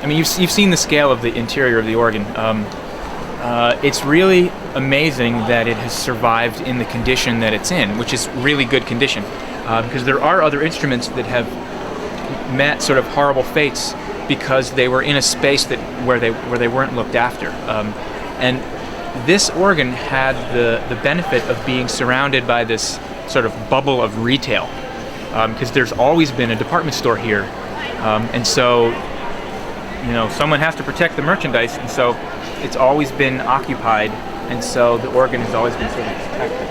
I mean, you've seen the scale of the interior of the organ. It's really amazing that it has survived in the condition that it's in, which is really good condition, because there are other instruments that have met sort of horrible fates because they were in a space where they weren't looked after. And this organ had the benefit of being surrounded by this sort of bubble of retail, because there's always been a department store here, and so someone has to protect the merchandise, and so it's always been occupied, and so the organ has always been sort of protected.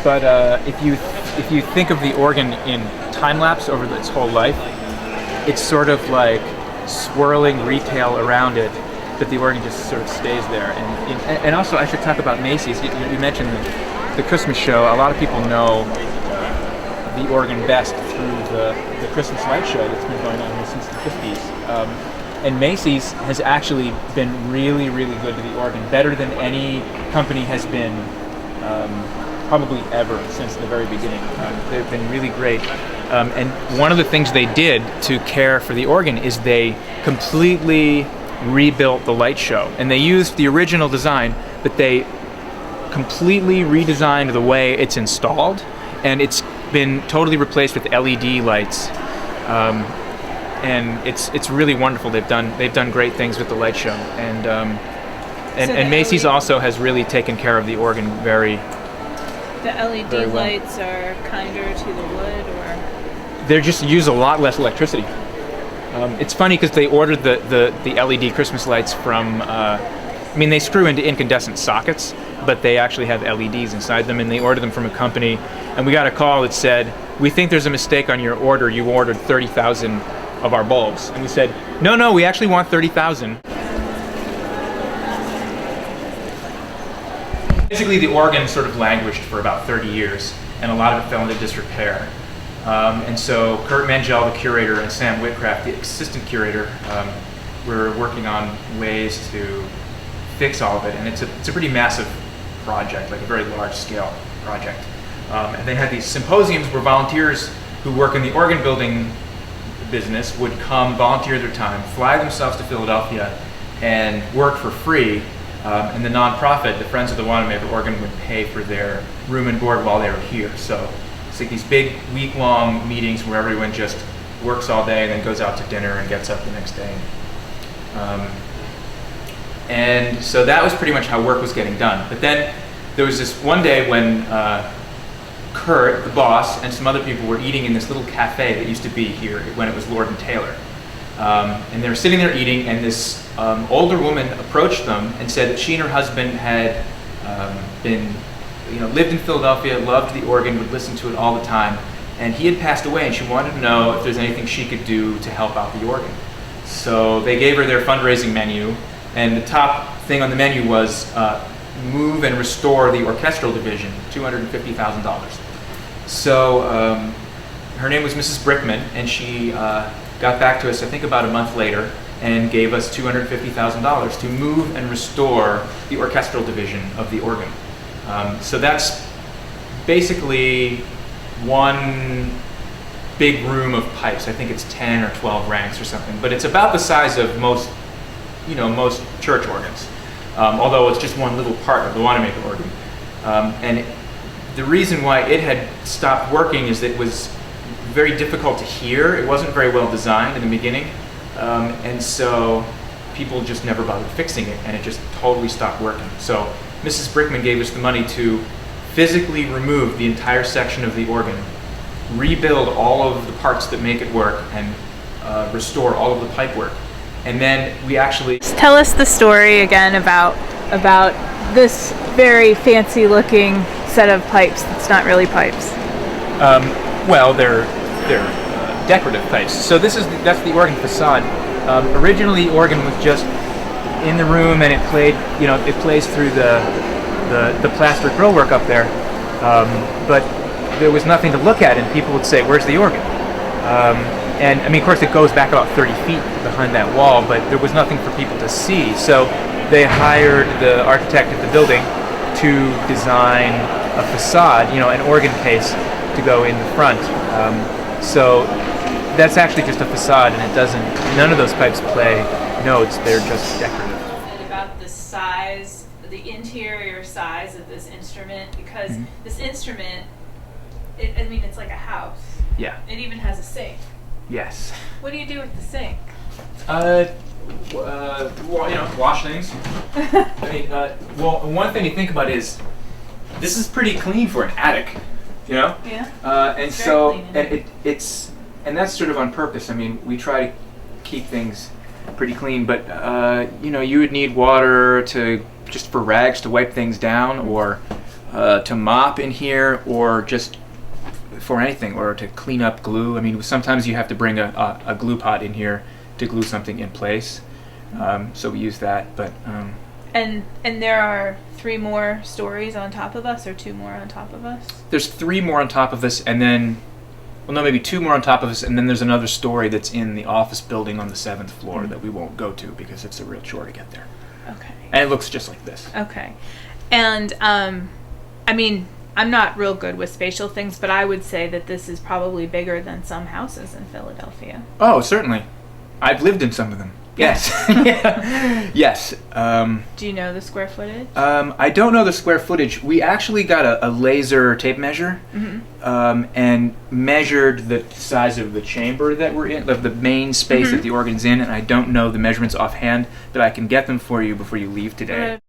But if you think of the organ in time lapse over its whole life, it's sort of like swirling retail around it, but the organ just sort of stays there. And also, I should talk about Macy's. You mentioned the Christmas show. A lot of people know the organ best through the Christmas light show that's been going on here since the 50s. And Macy's has actually been really, really good to the organ, better than any company has been probably ever since the very beginning. They've been really great. And one of the things they did to care for the organ is they completely rebuilt the light show. And they used the original design, but they completely redesigned the way it's installed, and it's been totally replaced with LED lights. And it's really wonderful. They've done great things with the light show, and Macy's also has really taken care of the organ very. The LED lights are kinder to the wood, or they just use a lot less electricity. It's funny because they ordered the LED Christmas lights from. They screw into incandescent sockets, but they actually have LEDs inside them, and they ordered them from a company. And we got a call that said, "We think there's a mistake on your order. You ordered 30,000 of our bulbs." And we said, No, we actually want 30,000. Basically, the organ sort of languished for about 30 years, and a lot of it fell into disrepair. And so Kurt Mangel, the curator, and Sam Whitcraft, the assistant curator, were working on ways to fix all of it. And it's a pretty massive project, like a very large-scale project. And they had these symposiums where volunteers who work in the organ building business would come, volunteer their time, fly themselves to Philadelphia, and work for free. And the nonprofit, the Friends of the Wanamaker Organ, would pay for their room and board while they were here. So it's like these big week-long meetings where everyone just works all day and then goes out to dinner and gets up the next day. And so that was pretty much how work was getting done. But then there was this one day when Kurt, the boss, and some other people were eating in this little cafe that used to be here when it was Lord and Taylor. And they were sitting there eating, and this older woman approached them and said that she and her husband had lived in Philadelphia, loved the organ, would listen to it all the time, and he had passed away, and she wanted to know if there's anything she could do to help out the organ. So they gave her their fundraising menu, and the top thing on the menu was move and restore the orchestral division, $250,000. So her name was Mrs. Brickman, and she got back to us, I think about a month later, and gave us $250,000 to move and restore the orchestral division of the organ. So that's basically one big room of pipes. I think it's 10 or 12 ranks or something, but it's about the size of most church organs, although it's just one little part of the Wanamaker organ. And the reason why it had stopped working is that it was very difficult to hear. It wasn't very well designed in the beginning, and so people just never bothered fixing it, and it just totally stopped working. So Mrs. Brickman gave us the money to physically remove the entire section of the organ, rebuild all of the parts that make it work, and restore all of the pipe work. And then we actually... Tell us the story again about this very fancy looking set of pipes that's not really pipes. Well, they're decorative pipes. So that's the organ facade. Originally, the organ was just in the room, and it plays through the plaster grillwork up there. But there was nothing to look at, and people would say, "Where's the organ?" And I mean, of course, it goes back about 30 feet behind that wall, but there was nothing for people to see. So they hired the architect at the building to design a facade, an organ case to go in the front. So that's actually just a facade, and it doesn't. None of those pipes play notes. They're just decorative. And about the size, the interior size of this instrument, because this instrument, I mean, it's like a house. Yeah. It even has a sink. Yes. What do you do with the sink? Wash things. I mean, well, one thing to think about is this is pretty clean for an attic, you know. Yeah. And It's so, very clean, and that's sort of on purpose. I mean, we try to keep things pretty clean, but you would need water just for rags to wipe things down, or to mop in here, or just for anything, or to clean up glue. I mean, sometimes you have to bring a glue pot in here to glue something in place. So we use that, but And there are 3 more stories on top of us, or 2 more on top of us? there's 3 more on top of us, and then, well, no, maybe 2 more on top of us, and then there's another story that's in the office building on the 7th floor that we won't go to because it's a real chore to get there. Okay. And it looks just like this. Okay. And I mean, I'm not real good with spatial things, but I would say that this is probably bigger than some houses in Philadelphia. Oh, certainly. I've lived in some of them. Yes. Yeah. Yes. Do you know the square footage? I don't know the square footage. We actually got a laser tape measure and measured the size of the chamber that we're in, of the main space that the organ's in, and I don't know the measurements offhand, but I can get them for you before you leave today.